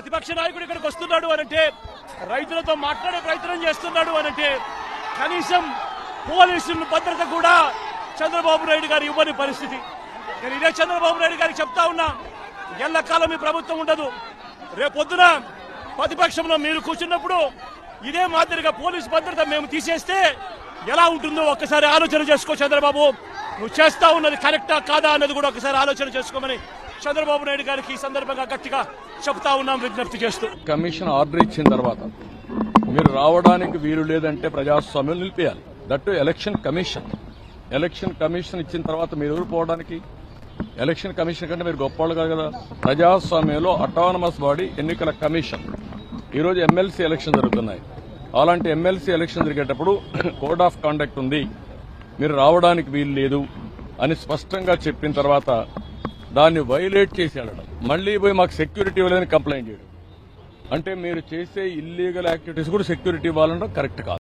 ప్రతిపక్ష నాయకుడు ఇక్కడికి వస్తున్నాడు అనంటే, రైతులతో మాట్లాడే ప్రయత్నం చేస్తున్నాడు అనంటే, కనీసం పోలీసుల భద్రత కూడా చంద్రబాబు నాయుడు గారు ఇవ్వని పరిస్థితి. నేను ఇదే చంద్రబాబు నాయుడు గారికి చెప్తా ఉన్నా, ఎల్లకాలం ఈ ప్రభుత్వం ఉండదు. రేపొద్దున ప్రతిపక్షంలో మీరు కూర్చున్నప్పుడు ఇదే మాదిరిగా పోలీసు భద్రత మేము తీసేస్తే ఎలా ఉంటుందో ఒక్కసారి ఆలోచన చేసుకో చంద్రబాబు. నువ్వు చేస్తా ఉన్నది కరెక్టా కాదా అన్నది కూడా ఒకసారి ఆలోచన చేసుకోమని చంద్రబాబు నాయుడు గారికి ఈ సందర్భంగా గట్టిగా చెప్తా ఉన్నాం, విజ్ఞప్తి చేస్తూ. కమిషన్ ఆర్డర్ ఇచ్చిన తర్వాత మీరు రావడానికి వీలు లేదంటే ప్రజాస్వామ్యం నిలిపేయాలి. దట్టు ఎలక్షన్ కమిషన్ ఇచ్చిన తర్వాత మీరు ఎవరు పోవడానికి? ఎలక్షన్ కమిషన్ కంటే మీరు గొప్పవాళ్ళు కాదు కదా. ప్రజాస్వామ్యంలో అటానమస్ బాడీ ఎన్నికల కమిషన్. ఈరోజు ఎమ్మెల్సీ ఎలక్షన్ జరుగుతున్నాయి. అలాంటి ఎమ్మెల్సీ ఎలక్షన్ జరిగేటప్పుడు కోడ్ ఆఫ్ కాండక్ట్ ఉంది, మీరు రావడానికి వీలు లేదు అని స్పష్టంగా చెప్పిన తర్వాత దాన్ని వైలేట్ చేసి వెళ్ళడం, మళ్లీ పోయి మాకు సెక్యూరిటీ ఇవ్వలేదని కంప్లైంట్ చేయడం, అంటే మీరు చేసే ఇల్లీగల్ యాక్టివిటీస్ కూడా సెక్యూరిటీ ఇవ్వాలనడం కరెక్ట్ కాదు.